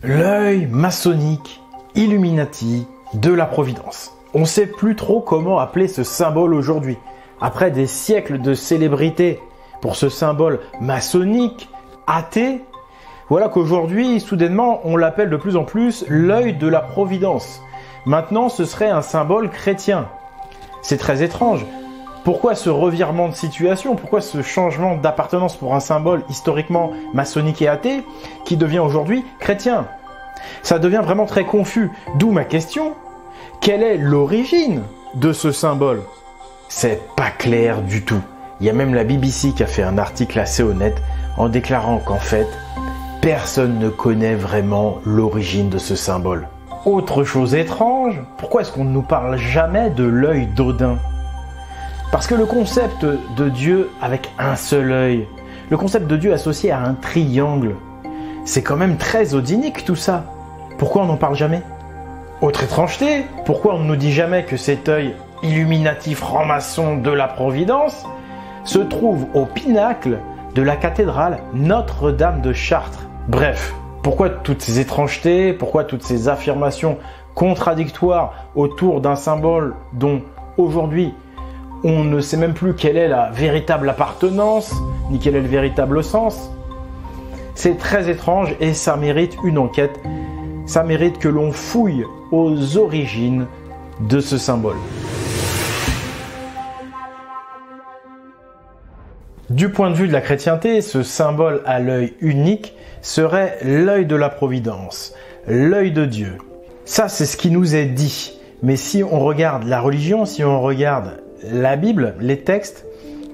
L'œil maçonnique, Illuminati, de la Providence. On ne sait plus trop comment appeler ce symbole aujourd'hui. Après des siècles de célébrité pour ce symbole maçonnique, athée, voilà qu'aujourd'hui, soudainement, on l'appelle de plus en plus l'œil de la Providence. Maintenant, ce serait un symbole chrétien. C'est très étrange. Pourquoi ce revirement de situation? Pourquoi ce changement d'appartenance pour un symbole historiquement maçonnique et athée qui devient aujourd'hui chrétien? Ça devient vraiment très confus. D'où ma question. Quelle est l'origine de ce symbole? C'est pas clair du tout. Il y a même la BBC qui a fait un article assez honnête en déclarant qu'en fait, personne ne connaît vraiment l'origine de ce symbole. Autre chose étrange, pourquoi est-ce qu'on ne nous parle jamais de l'œil d'Odin? Parce que le concept de Dieu avec un seul œil, le concept de Dieu associé à un triangle, c'est quand même très odinique tout ça. Pourquoi on n'en parle jamais? Autre étrangeté, pourquoi on ne nous dit jamais que cet œil illuminatif franc-maçon de la Providence se trouve au pinacle de la cathédrale Notre-Dame de Chartres? Bref, pourquoi toutes ces étrangetés, pourquoi toutes ces affirmations contradictoires autour d'un symbole dont aujourd'hui on ne sait même plus quelle est la véritable appartenance, ni quel est le véritable sens? C'est très étrange et ça mérite une enquête. Ça mérite que l'on fouille aux origines de ce symbole. Du point de vue de la chrétienté, ce symbole à l'œil unique serait l'œil de la Providence, l'œil de Dieu. Ça, c'est ce qui nous est dit. Mais si on regarde la religion, si on regarde la Bible, les textes,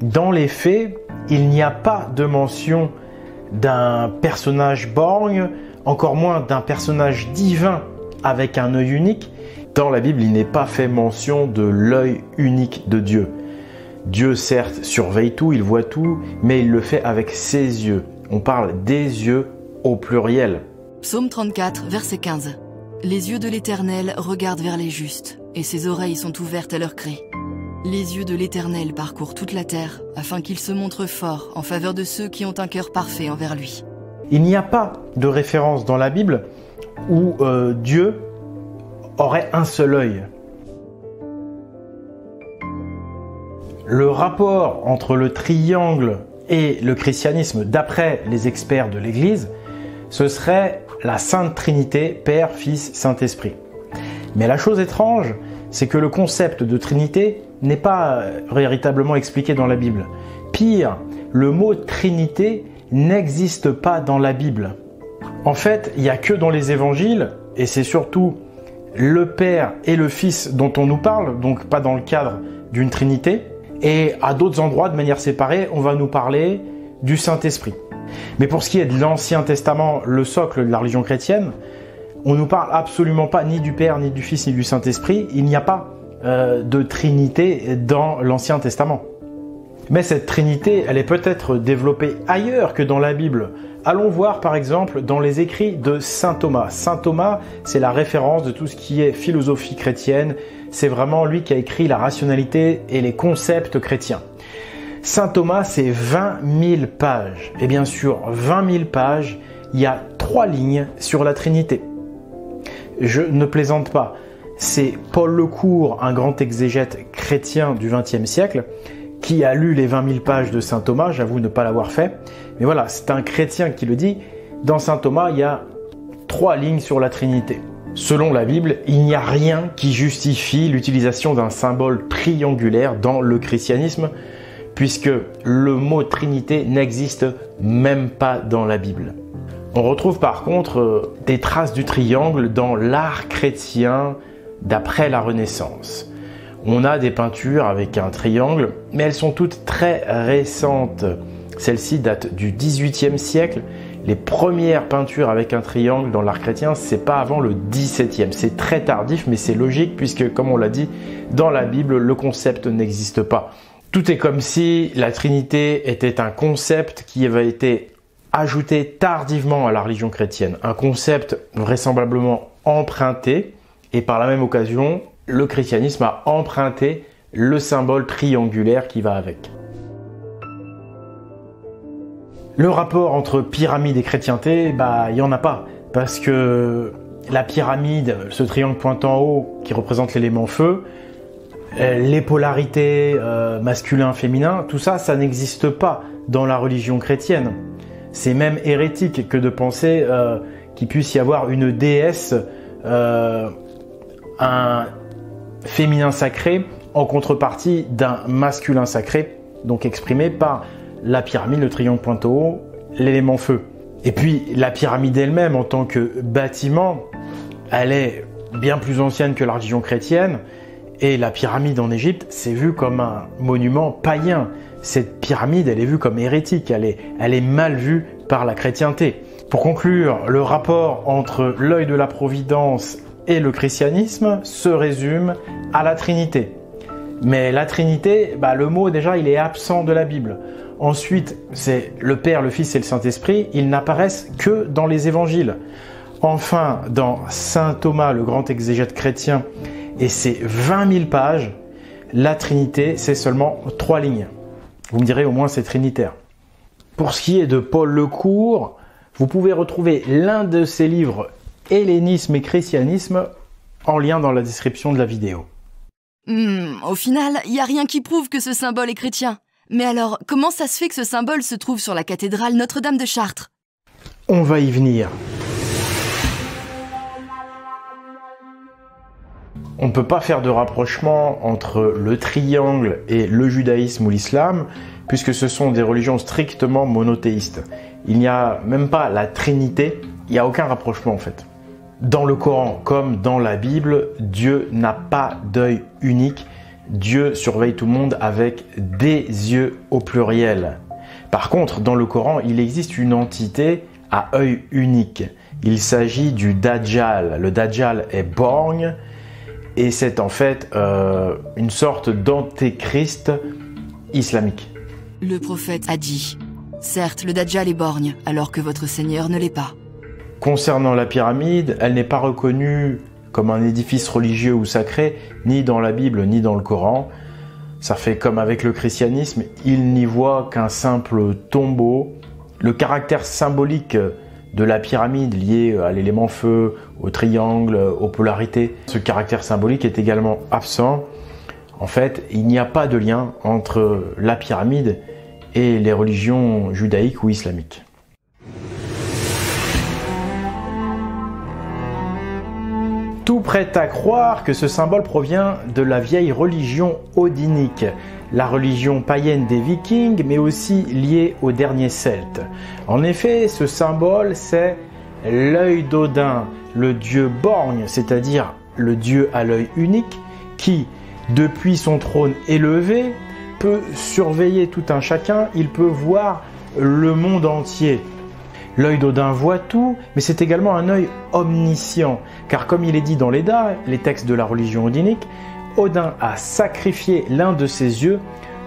dans les faits, il n'y a pas de mention d'un personnage borgne, encore moins d'un personnage divin avec un œil unique. Dans la Bible, il n'est pas fait mention de l'œil unique de Dieu. Dieu, certes, surveille tout, il voit tout, mais il le fait avec ses yeux. On parle des yeux au pluriel. Psaume 34, verset 15. Les yeux de l'Éternel regardent vers les justes, et ses oreilles sont ouvertes à leurs cris. Les yeux de l'Éternel parcourent toute la terre, afin qu'il se montre fort en faveur de ceux qui ont un cœur parfait envers lui. Il n'y a pas de référence dans la Bible où Dieu aurait un seul œil. Le rapport entre le triangle et le christianisme, d'après les experts de l'Église, ce serait la Sainte Trinité, Père, Fils, Saint-Esprit. Mais la chose étrange, c'est que le concept de Trinité n'est pas véritablement expliqué dans la Bible. Pire, le mot Trinité n'existe pas dans la Bible. En fait, il n'y a que dans les évangiles, et c'est surtout le Père et le Fils dont on nous parle, donc pas dans le cadre d'une Trinité. Et à d'autres endroits, de manière séparée, on va nous parler du Saint-Esprit. Mais pour ce qui est de l'Ancien Testament, le socle de la religion chrétienne, on ne nous parle absolument pas ni du Père, ni du Fils, ni du Saint-Esprit. Il n'y a pas de Trinité dans l'Ancien Testament. Mais cette Trinité, elle est peut-être développée ailleurs que dans la Bible. Allons voir par exemple dans les écrits de Saint Thomas. Saint Thomas, c'est la référence de tout ce qui est philosophie chrétienne. C'est vraiment lui qui a écrit la rationalité et les concepts chrétiens. Saint Thomas, c'est 20 000 pages. Et bien sûr, 20 000 pages, il y a 3 lignes sur la Trinité. Je ne plaisante pas. C'est Paul Lecourt, un grand exégète chrétien du XXe siècle, qui a lu les 20 000 pages de Saint Thomas, j'avoue ne pas l'avoir fait. Mais voilà, c'est un chrétien qui le dit. Dans Saint Thomas, il y a 3 lignes sur la Trinité. Selon la Bible, il n'y a rien qui justifie l'utilisation d'un symbole triangulaire dans le christianisme, puisque le mot Trinité n'existe même pas dans la Bible. On retrouve par contre des traces du triangle dans l'art chrétien d'après la Renaissance. On a des peintures avec un triangle, mais elles sont toutes très récentes. Celles-ci datent du XVIIIe siècle. Les premières peintures avec un triangle dans l'art chrétien, c'est pas avant le XVIIe. C'est très tardif, mais c'est logique puisque, comme on l'a dit, dans la Bible, le concept n'existe pas. Tout est comme si la Trinité était un concept qui avait été ajouté tardivement à la religion chrétienne. Un concept vraisemblablement emprunté, et par la même occasion, le christianisme a emprunté le symbole triangulaire qui va avec. Le rapport entre pyramide et chrétienté, il n'y en a pas. parce que la pyramide, ce triangle pointant en haut qui représente l'élément feu, les polarités masculin-féminin, tout ça, ça n'existe pas dans la religion chrétienne. C'est même hérétique que de penser qu'il puisse y avoir une déesse, un féminin sacré, en contrepartie d'un masculin sacré, donc exprimé par la pyramide, le triangle pointant en haut, l'élément feu. Et puis la pyramide elle-même en tant que bâtiment, elle est bien plus ancienne que la religion chrétienne, et la pyramide en Égypte, c'est vu comme un monument païen. Cette pyramide, elle est vue comme hérétique, elle est mal vue par la chrétienté. Pour conclure, le rapport entre l'œil de la providence et le christianisme se résume à la Trinité. Mais la Trinité, le mot déjà, il est absent de la Bible. Ensuite, c'est le Père, le Fils et le Saint-Esprit, ils n'apparaissent que dans les évangiles. Enfin, dans Saint Thomas, le grand exégète chrétien, et ses 20 000 pages, la Trinité, c'est seulement 3 lignes. Vous me direz, au moins c'est trinitaire. Pour ce qui est de Paul Lecourt, vous pouvez retrouver l'un de ses livres, Hellénisme et christianisme, en lien dans la description de la vidéo. Au final, il n'y a rien qui prouve que ce symbole est chrétien. Mais alors, comment ça se fait que ce symbole se trouve sur la cathédrale Notre-Dame de Chartres? On va y venir. On ne peut pas faire de rapprochement entre le triangle et le judaïsme ou l'islam, puisque ce sont des religions strictement monothéistes. Il n'y a même pas la Trinité, il n'y a aucun rapprochement en fait. Dans le Coran, comme dans la Bible, Dieu n'a pas d'œil unique. Dieu surveille tout le monde avec des yeux au pluriel. Par contre, dans le Coran, il existe une entité à œil unique. Il s'agit du Dajjal. Le Dajjal est borgne et c'est en fait une sorte d'antéchrist islamique. Le prophète a dit « Certes, le Dajjal est borgne, alors que votre Seigneur ne l'est pas. » Concernant la pyramide, elle n'est pas reconnue comme un édifice religieux ou sacré, ni dans la Bible, ni dans le Coran. Ça fait comme avec le christianisme, il n'y voit qu'un simple tombeau. Le caractère symbolique de la pyramide lié à l'élément feu, au triangle, aux polarités, ce caractère symbolique est également absent. En fait, il n'y a pas de lien entre la pyramide et les religions judaïques ou islamiques. Tout prête à croire que ce symbole provient de la vieille religion odinique, la religion païenne des Vikings, mais aussi liée aux derniers Celtes. En effet, ce symbole, c'est l'œil d'Odin, le dieu borgne, c'est-à-dire le dieu à l'œil unique, qui, depuis son trône élevé, peut surveiller tout un chacun, il peut voir le monde entier. L'œil d'Odin voit tout, mais c'est également un œil omniscient, car comme il est dit dans l'Edda, les textes de la religion odinique, Odin a sacrifié l'un de ses yeux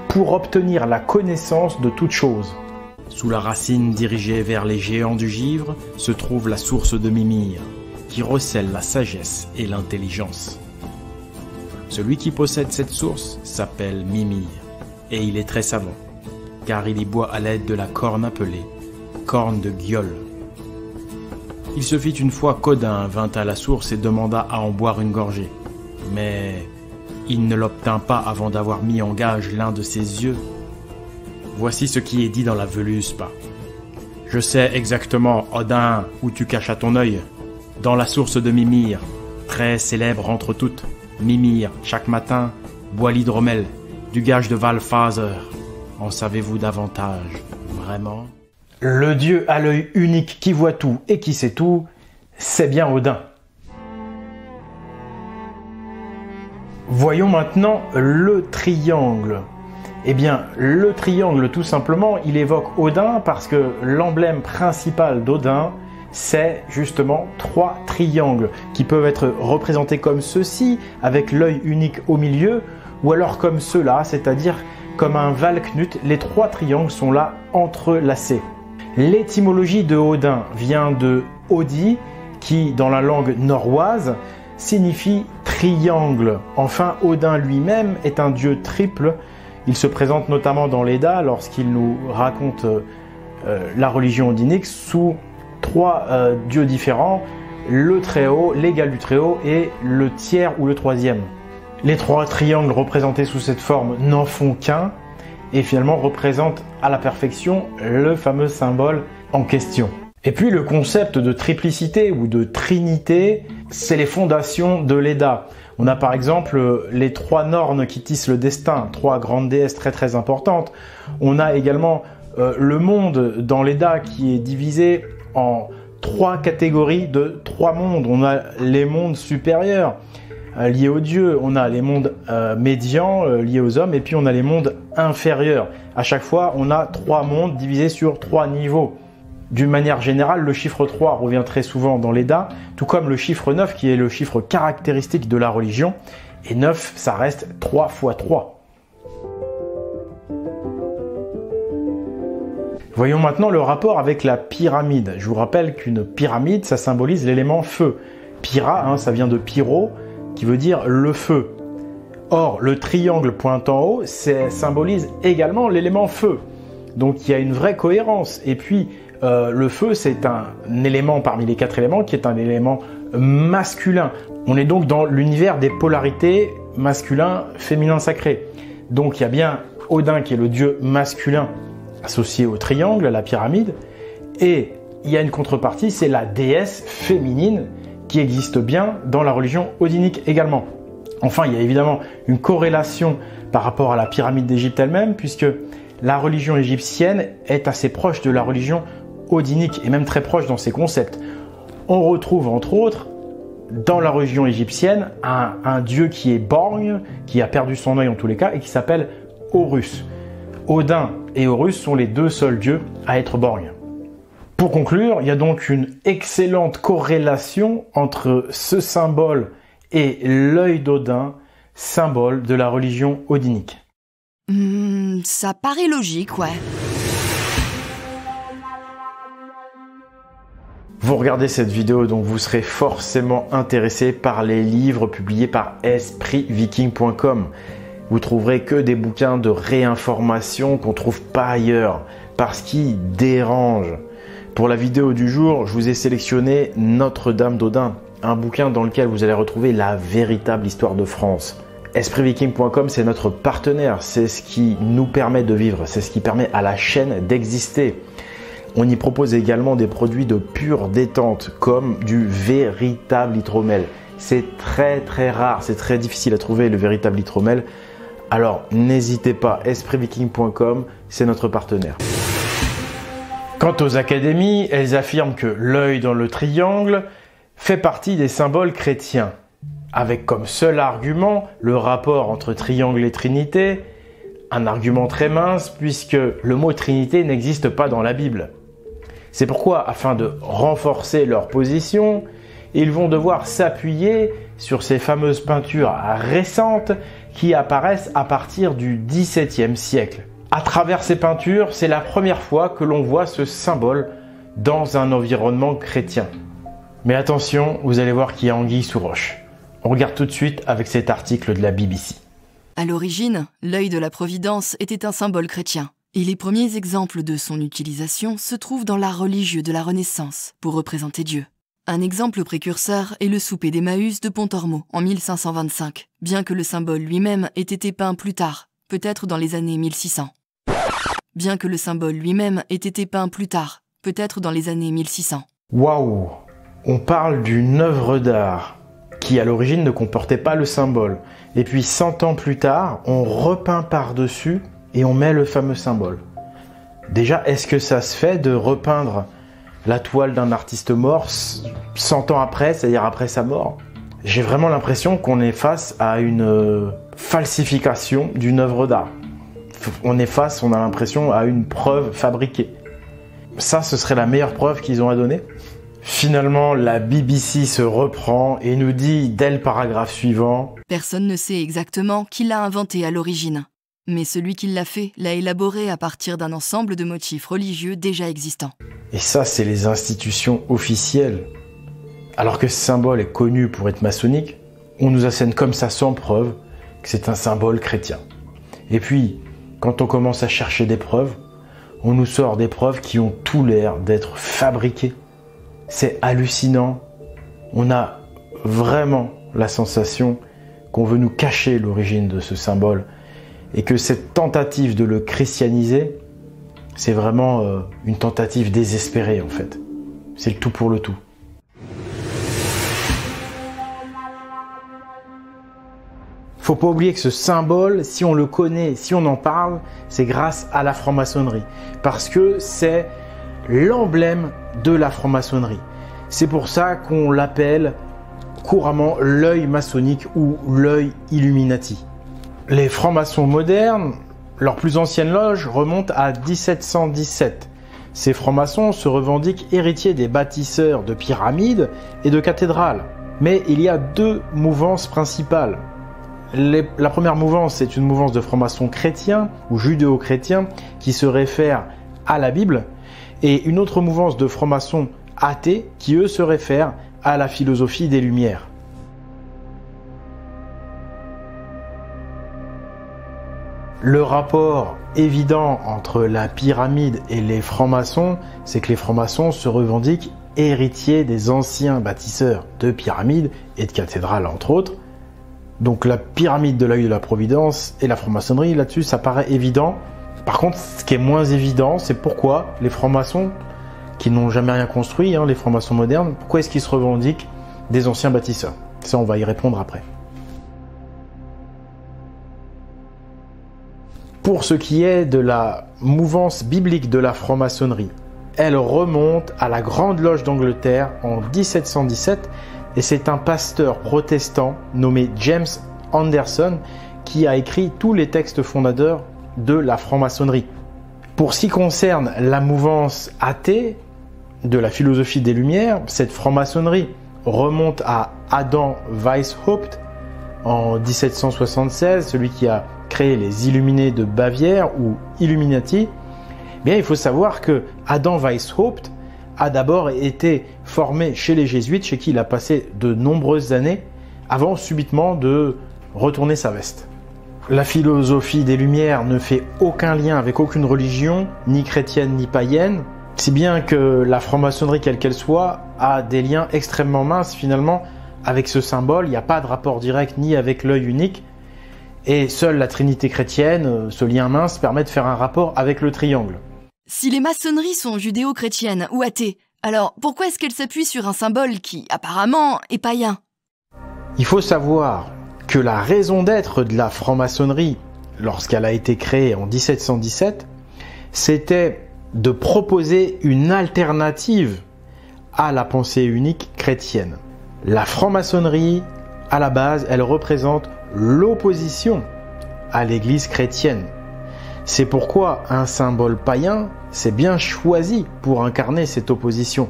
pour obtenir la connaissance de toute chose. Sous la racine dirigée vers les géants du givre se trouve la source de Mimir, qui recèle la sagesse et l'intelligence. Celui qui possède cette source s'appelle Mimir, et il est très savant, car il y boit à l'aide de la corne appelée corne de Gyoll. Il se fit une fois qu'Odin vint à la source et demanda à en boire une gorgée, mais il ne l'obtint pas avant d'avoir mis en gage l'un de ses yeux. Voici ce qui est dit dans la Völuspá. Je sais exactement, Odin, où tu cachas ton œil, dans la source de Mimir, très célèbre entre toutes. Mimir, chaque matin, boit l'hydromel, du gage de Valfather. En savez-vous davantage, vraiment ? Le dieu à l'œil unique qui voit tout et qui sait tout, c'est bien Odin. Voyons maintenant le triangle. Eh bien, le triangle, tout simplement, il évoque Odin parce que l'emblème principal d'Odin, c'est justement 3 triangles qui peuvent être représentés comme ceci, avec l'œil unique au milieu, ou alors comme cela, c'est-à-dire comme un Valknut, les 3 triangles sont là entrelacés. L'étymologie de Odin vient de Odi, qui dans la langue norroise signifie triangle. Enfin, Odin lui-même est un dieu triple. Il se présente notamment dans l'Edda lorsqu'il nous raconte la religion odinique sous trois dieux différents, le Très-Haut, l'égal du Très-Haut et le tiers ou le troisième. Les trois triangles représentés sous cette forme n'en font qu'un et finalement représentent à la perfection le fameux symbole en question. Et puis le concept de triplicité ou de trinité, c'est les fondations de l'Edda. On a par exemple les trois Nornes qui tissent le destin, trois grandes déesses très importantes. On a également le monde dans l'Edda qui est divisé en trois catégories de trois mondes. On a les mondes supérieurs liés aux dieux, on a les mondes médians liés aux hommes et puis on a les mondes inférieurs. À chaque fois, on a trois mondes divisés sur trois niveaux. D'une manière générale, le chiffre 3 revient très souvent dans l'Edda, tout comme le chiffre 9 qui est le chiffre caractéristique de la religion. Et 9, ça reste 3 fois 3. Voyons maintenant le rapport avec la pyramide. Je vous rappelle qu'une pyramide, ça symbolise l'élément feu. Pyra, ça vient de pyro, qui veut dire le feu. Or, le triangle pointant en haut, ça symbolise également l'élément feu. Donc il y a une vraie cohérence. Et puis, le feu, c'est un élément parmi les 4 éléments qui est un élément masculin. On est donc dans l'univers des polarités masculin, féminin, sacré. Donc il y a bien Odin qui est le dieu masculin associé au triangle, à la pyramide. Et il y a une contrepartie, c'est la déesse féminine qui existe bien dans la religion odinique également. Enfin, il y a évidemment une corrélation par rapport à la pyramide d'Égypte elle-même, puisque la religion égyptienne est assez proche de la religion odinique et même très proche dans ses concepts. On retrouve entre autres dans la religion égyptienne un dieu qui est borgne, qui a perdu son œil en tous les cas et qui s'appelle Horus. Odin et Horus sont les deux seuls dieux à être borgnes. Pour conclure, il y a donc une excellente corrélation entre ce symbole et l'œil d'Odin, symbole de la religion odinique. Ça paraît logique, ouais. Vous regardez cette vidéo, donc vous serez forcément intéressé par les livres publiés par espritviking.com. Vous trouverez que des bouquins de réinformation qu'on ne trouve pas ailleurs, parce qu'ils dérangent. Pour la vidéo du jour, je vous ai sélectionné Notre-Dame d'Odin, un bouquin dans lequel vous allez retrouver la véritable histoire de France. espritviking.com, c'est notre partenaire, c'est ce qui nous permet de vivre, c'est ce qui permet à la chaîne d'exister. On y propose également des produits de pure détente, comme du véritable hydromel. C'est très rare, c'est très difficile à trouver le véritable hydromel. Alors n'hésitez pas, espritviking.com, c'est notre partenaire. Quant aux académies, elles affirment que l'œil dans le triangle fait partie des symboles chrétiens, avec comme seul argument le rapport entre triangle et trinité, un argument très mince puisque le mot trinité n'existe pas dans la Bible. C'est pourquoi, afin de renforcer leur position, ils vont devoir s'appuyer sur ces fameuses peintures récentes qui apparaissent à partir du XVIIe siècle. À travers ces peintures, c'est la première fois que l'on voit ce symbole dans un environnement chrétien. Mais attention, vous allez voir qu'il y a anguille sous roche. On regarde tout de suite avec cet article de la BBC. À l'origine, l'œil de la Providence était un symbole chrétien. Et les premiers exemples de son utilisation se trouvent dans l'art religieux de la Renaissance, pour représenter Dieu. Un exemple précurseur est le souper d'Emmaüs de Pontormo en 1525, bien que le symbole lui-même ait été peint plus tard, peut-être dans les années 1600. Waouh! On parle d'une œuvre d'art qui à l'origine ne comportait pas le symbole. Et puis 100 ans plus tard, on repeint par-dessus et on met le fameux symbole. Déjà, est-ce que ça se fait de repeindre la toile d'un artiste mort 100 ans après, c'est-à-dire après sa mort? J'ai vraiment l'impression qu'on est face à une falsification d'une œuvre d'art. On a l'impression à une preuve fabriquée. Ça, ce serait la meilleure preuve qu'ils ont à donner. Finalement, la BBC se reprend et nous dit dès le paragraphe suivant: Personne ne sait exactement qui l'a inventé à l'origine. Mais celui qui l'a fait l'a élaboré à partir d'un ensemble de motifs religieux déjà existants. Et ça, c'est les institutions officielles. Alors que ce symbole est connu pour être maçonnique, on nous assène comme ça sans preuve que c'est un symbole chrétien. Et puis, quand on commence à chercher des preuves, on nous sort des preuves qui ont tout l'air d'être fabriquées. C'est hallucinant. On a vraiment la sensation qu'on veut nous cacher l'origine de ce symbole et que cette tentative de le christianiser, c'est vraiment une tentative désespérée en fait. C'est le tout pour le tout. Faut pas oublier que ce symbole, si on le connaît, si on en parle, c'est grâce à la franc-maçonnerie. Parce que c'est l'emblème de la franc-maçonnerie. C'est pour ça qu'on l'appelle couramment l'œil maçonnique ou l'œil Illuminati. Les francs-maçons modernes, leur plus ancienne loge remonte à 1717. Ces francs-maçons se revendiquent héritiers des bâtisseurs de pyramides et de cathédrales. Mais il y a deux mouvances principales. La première mouvance, c'est une mouvance de francs-maçons chrétiens ou judéo-chrétiens qui se réfèrent à la Bible, et une autre mouvance de francs-maçons athées qui, eux, se réfèrent à la philosophie des Lumières. Le rapport évident entre la pyramide et les francs-maçons, c'est que les francs-maçons se revendiquent héritiers des anciens bâtisseurs de pyramides et de cathédrales, entre autres. Donc la pyramide de l'œil de la Providence et la franc-maçonnerie, là-dessus, ça paraît évident. Par contre, ce qui est moins évident, c'est pourquoi les francs-maçons, qui n'ont jamais rien construit, les francs-maçons modernes, pourquoi est-ce qu'ils se revendiquent des anciens bâtisseurs? Ça, on va y répondre après. Pour ce qui est de la mouvance biblique de la franc-maçonnerie, elle remonte à la Grande Loge d'Angleterre en 1717 et c'est un pasteur protestant nommé James Anderson qui a écrit tous les textes fondateurs de la franc-maçonnerie. Pour ce qui concerne la mouvance athée de la philosophie des Lumières, cette franc-maçonnerie remonte à Adam Weishaupt en 1776, celui qui a créé les Illuminés de Bavière ou Illuminati. Bien, il faut savoir que Adam Weishaupt a d'abord été formé chez les jésuites, chez qui il a passé de nombreuses années, avant subitement de retourner sa veste. La philosophie des Lumières ne fait aucun lien avec aucune religion, ni chrétienne ni païenne, si bien que la franc-maçonnerie, quelle qu'elle soit, a des liens extrêmement minces finalement avec ce symbole. Il n'y a pas de rapport direct ni avec l'œil unique, et seule la Trinité chrétienne, ce lien mince, permet de faire un rapport avec le triangle. Si les maçonneries sont judéo-chrétiennes ou athées, alors pourquoi est-ce qu'elles s'appuient sur un symbole qui, apparemment, est païen? Il faut savoir que la raison d'être de la franc-maçonnerie, lorsqu'elle a été créée en 1717, c'était de proposer une alternative à la pensée unique chrétienne. La franc-maçonnerie, à la base, elle représente l'opposition à l'Église chrétienne. C'est pourquoi un symbole païen s'est bien choisi pour incarner cette opposition.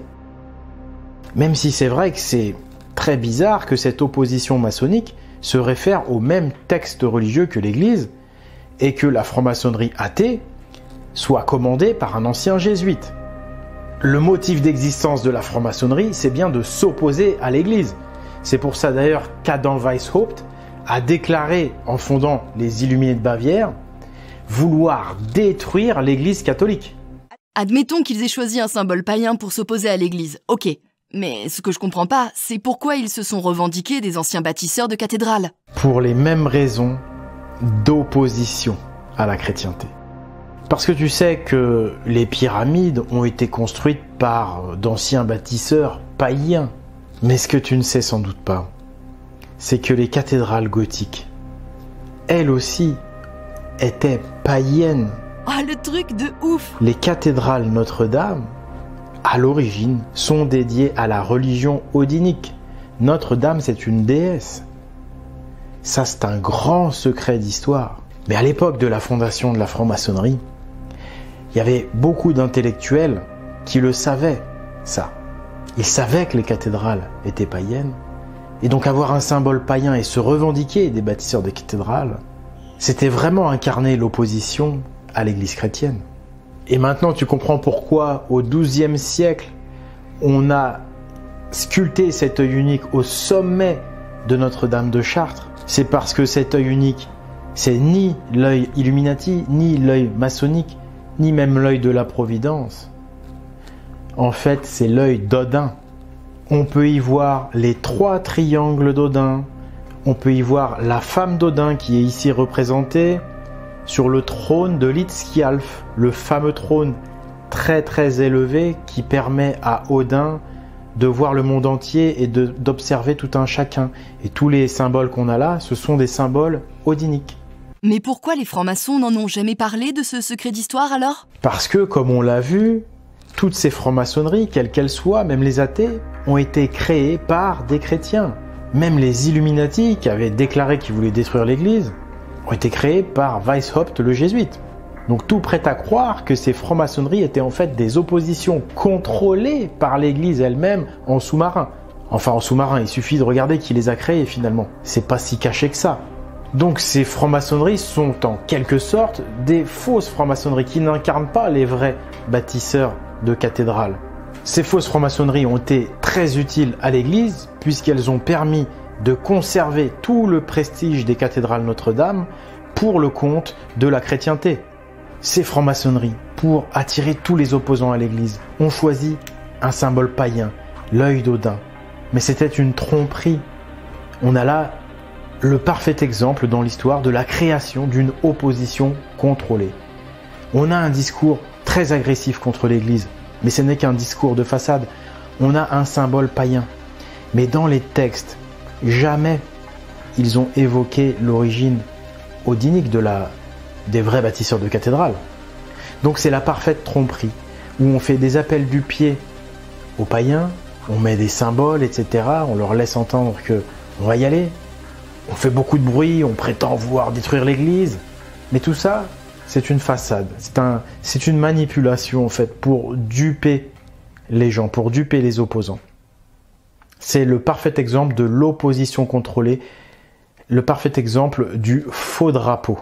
Même si c'est vrai que c'est très bizarre que cette opposition maçonnique se réfère au même texte religieux que l'Église et que la franc-maçonnerie athée soit commandée par un ancien jésuite. Le motif d'existence de la franc-maçonnerie, c'est bien de s'opposer à l'Église. C'est pour ça d'ailleurs qu'Adam Weishaupt a déclaré, en fondant les Illuminés de Bavière, vouloir détruire l'Église catholique. Admettons qu'ils aient choisi un symbole païen pour s'opposer à l'Église, ok. Mais ce que je comprends pas, c'est pourquoi ils se sont revendiqués des anciens bâtisseurs de cathédrales. Pour les mêmes raisons d'opposition à la chrétienté. Parce que tu sais que les pyramides ont été construites par d'anciens bâtisseurs païens. Mais ce que tu ne sais sans doute pas, c'est que les cathédrales gothiques, elles aussi, étaient païennes. Ah, le truc de ouf! Les cathédrales Notre-Dame, à l'origine, sont dédiées à la religion odinique. Notre-Dame, c'est une déesse. Ça, c'est un grand secret d'histoire. Mais à l'époque de la fondation de la franc-maçonnerie, il y avait beaucoup d'intellectuels qui le savaient, ça. Ils savaient que les cathédrales étaient païennes. Et donc avoir un symbole païen et se revendiquer des bâtisseurs de cathédrales, c'était vraiment incarner l'opposition à l'Église chrétienne. Et maintenant, tu comprends pourquoi, au XIIe siècle, on a sculpté cet œil unique au sommet de Notre-Dame de Chartres. C'est parce que cet œil unique, c'est ni l'œil Illuminati, ni l'œil maçonnique, ni même l'œil de la Providence. En fait, c'est l'œil d'Odin. On peut y voir les 3 triangles d'Odin. On peut y voir la femme d'Odin qui est ici représentée sur le trône de Litzkjalf, le fameux trône très élevé qui permet à Odin de voir le monde entier et d'observer tout un chacun. Et tous les symboles qu'on a là, ce sont des symboles odiniques. Mais pourquoi les francs-maçons n'en ont jamais parlé de ce secret d'histoire alors? Parce que, comme on l'a vu, toutes ces francs-maçonneries, quelles qu'elles soient, même les athées, ont été créées par des chrétiens. Même les Illuminati, qui avaient déclaré qu'ils voulaient détruire l'Église, ont été créés par Weishaupt le jésuite. Donc tout prête à croire que ces francs-maçonneries étaient en fait des oppositions contrôlées par l'Église elle-même en sous-marin. Enfin en sous-marin, il suffit de regarder qui les a créées finalement. C'est pas si caché que ça. Donc ces francs-maçonneries sont en quelque sorte des fausses francs-maçonneries qui n'incarnent pas les vrais bâtisseurs de cathédrales. Ces fausses francs-maçonneries ont été très utiles à l'Église puisqu'elles ont permis de conserver tout le prestige des cathédrales Notre-Dame pour le compte de la chrétienté. Ces francs-maçonneries, pour attirer tous les opposants à l'Église, ont choisi un symbole païen, l'œil d'Odin. Mais c'était une tromperie. On a là le parfait exemple dans l'histoire de la création d'une opposition contrôlée. On a un discours très agressif contre l'Église, mais ce n'est qu'un discours de façade. On a un symbole païen. Mais dans les textes, jamais ils ont évoqué l'origine odinique des vrais bâtisseurs de cathédrales. Donc c'est la parfaite tromperie, où on fait des appels du pied aux païens, on met des symboles, etc. On leur laisse entendre qu'on va y aller. On fait beaucoup de bruit, on prétend vouloir détruire l'Église. Mais tout ça, c'est une façade. C'est une manipulation en fait pour duper les gens, pour duper les opposants. C'est le parfait exemple de l'opposition contrôlée, le parfait exemple du faux drapeau.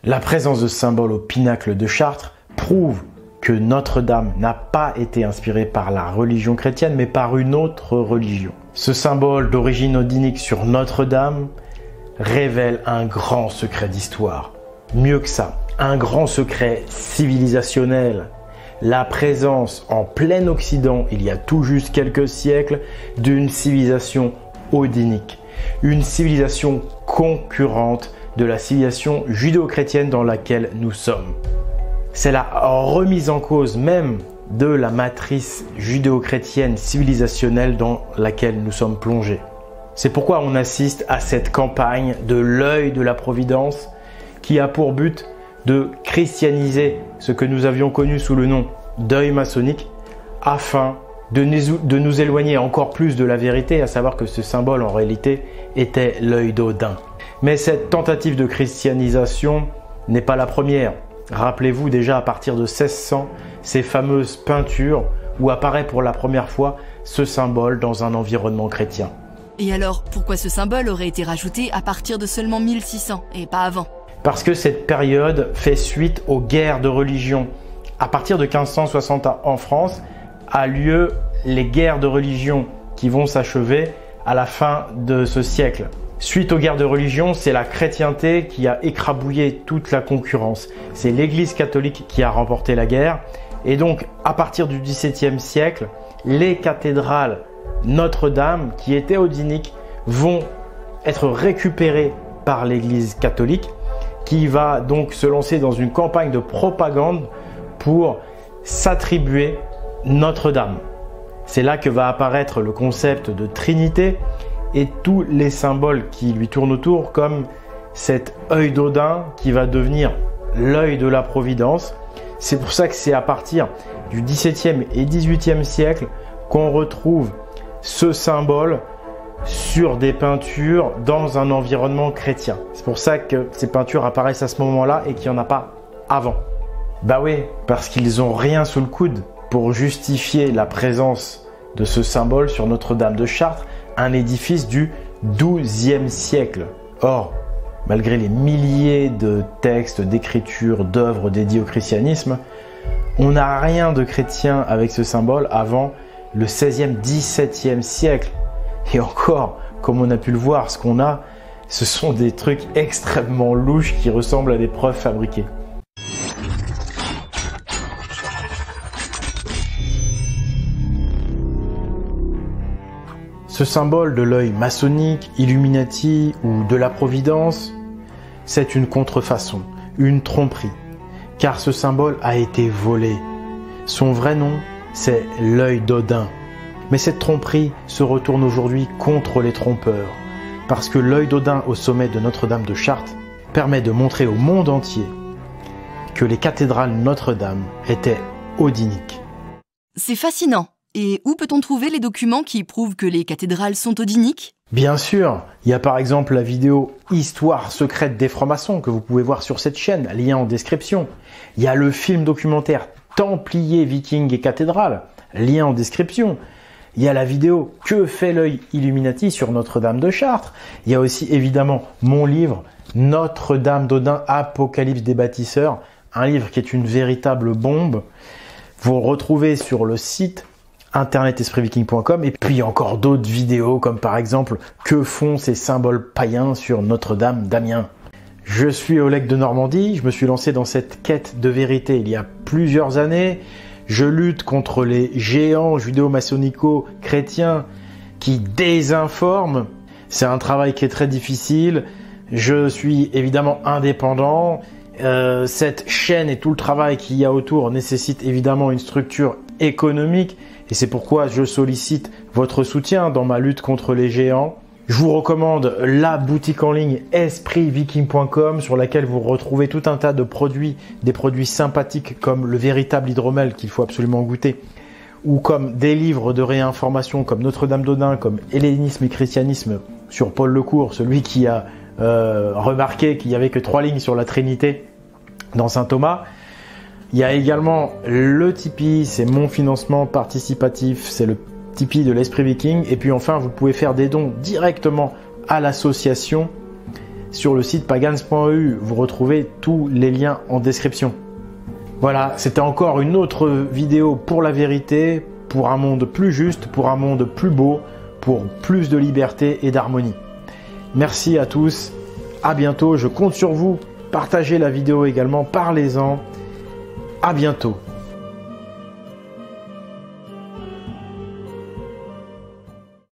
La présence de symboles au pinacle de Chartres prouve que Notre-Dame n'a pas été inspirée par la religion chrétienne, mais par une autre religion. Ce symbole d'origine odinique sur Notre-Dame révèle un grand secret d'histoire. Mieux que ça, un grand secret civilisationnel. La présence en plein Occident, il y a tout juste quelques siècles, d'une civilisation odinique. Une civilisation concurrente de la civilisation judéo-chrétienne dans laquelle nous sommes. C'est la remise en cause même de la matrice judéo-chrétienne civilisationnelle dans laquelle nous sommes plongés. C'est pourquoi on assiste à cette campagne de l'œil de la Providence qui a pour but de christianiser ce que nous avions connu sous le nom d'œil maçonnique afin de nous éloigner encore plus de la vérité, à savoir que ce symbole en réalité était l'œil d'Odin. Mais cette tentative de christianisation n'est pas la première. Rappelez-vous déjà à partir de 1600, ces fameuses peintures où apparaît pour la première fois ce symbole dans un environnement chrétien. Et alors, pourquoi ce symbole aurait été rajouté à partir de seulement 1600 et pas avant? Parce que cette période fait suite aux guerres de religion. À partir de 1560 en France, a lieu les guerres de religion qui vont s'achever à la fin de ce siècle. Suite aux guerres de religion, c'est la chrétienté qui a écrabouillé toute la concurrence. C'est l'Église catholique qui a remporté la guerre. Et donc, à partir du XVIIe siècle, les cathédrales Notre-Dame, qui étaient odiniques, vont être récupérées par l'Église catholique, qui va donc se lancer dans une campagne de propagande pour s'attribuer Notre-Dame. C'est là que va apparaître le concept de Trinité et tous les symboles qui lui tournent autour, comme cet œil d'Odin qui va devenir l'œil de la Providence. C'est pour ça que c'est à partir du XVIIe et XVIIIe siècle qu'on retrouve ce symbole sur des peintures dans un environnement chrétien. C'est pour ça que ces peintures apparaissent à ce moment-là et qu'il n'y en a pas avant. Bah oui, parce qu'ils n'ont rien sous le coude pour justifier la présence de ce symbole sur Notre-Dame de Chartres, un édifice du XIIe siècle. Or, malgré les milliers de textes, d'écritures, d'œuvres dédiées au christianisme, on n'a rien de chrétien avec ce symbole avant le XVIe, XVIIe siècle. Et encore, comme on a pu le voir, ce qu'on a, ce sont des trucs extrêmement louches qui ressemblent à des preuves fabriquées. Ce symbole de l'œil maçonnique, Illuminati ou de la Providence, c'est une contrefaçon, une tromperie, car ce symbole a été volé. Son vrai nom, c'est l'œil d'Odin. Mais cette tromperie se retourne aujourd'hui contre les trompeurs, parce que l'œil d'Odin au sommet de Notre-Dame de Chartres permet de montrer au monde entier que les cathédrales Notre-Dame étaient odiniques. C'est fascinant. Et où peut-on trouver les documents qui prouvent que les cathédrales sont odiniques? Bien sûr, il y a par exemple la vidéo « Histoire secrète des francs-maçons » que vous pouvez voir sur cette chaîne, lien en description. Il y a le film documentaire « Templiers, Vikings et cathédrales », lien en description. Il y a la vidéo « Que fait l'œil Illuminati » sur Notre-Dame de Chartres. Il y a aussi évidemment mon livre « Notre-Dame d'Odin, Apocalypse des bâtisseurs », un livre qui est une véritable bombe. Vous le retrouvez sur le site internet-espritviking.com, et puis encore d'autres vidéos comme par exemple « Que font ces symboles païens sur Notre-Dame d'Amiens ?» Je suis Oleg de Normandie, je me suis lancé dans cette quête de vérité il y a plusieurs années. Je lutte contre les géants judéo-maçonnico-chrétiens qui désinforment. C'est un travail qui est très difficile. Je suis évidemment indépendant. Cette chaîne et tout le travail qu'il y a autour nécessite évidemment une structure économique. Et c'est pourquoi je sollicite votre soutien dans ma lutte contre les géants. Je vous recommande la boutique en ligne espritviking.com sur laquelle vous retrouvez tout un tas de produits, des produits sympathiques comme le véritable hydromel qu'il faut absolument goûter, ou comme des livres de réinformation comme Notre-Dame d'Odin, comme Hellénisme et Christianisme sur Paul Lecourt, celui qui a remarqué qu'il n'y avait que 3 lignes sur la Trinité dans Saint Thomas. Il y a également le Tipeee, c'est mon financement participatif, c'est le Tipeee de l'Esprit Viking. Et puis enfin, vous pouvez faire des dons directement à l'association sur le site pagans.eu. Vous retrouvez tous les liens en description. Voilà, c'était encore une autre vidéo pour la vérité, pour un monde plus juste, pour un monde plus beau, pour plus de liberté et d'harmonie. Merci à tous, à bientôt, je compte sur vous. Partagez la vidéo également, parlez-en. À bientôt.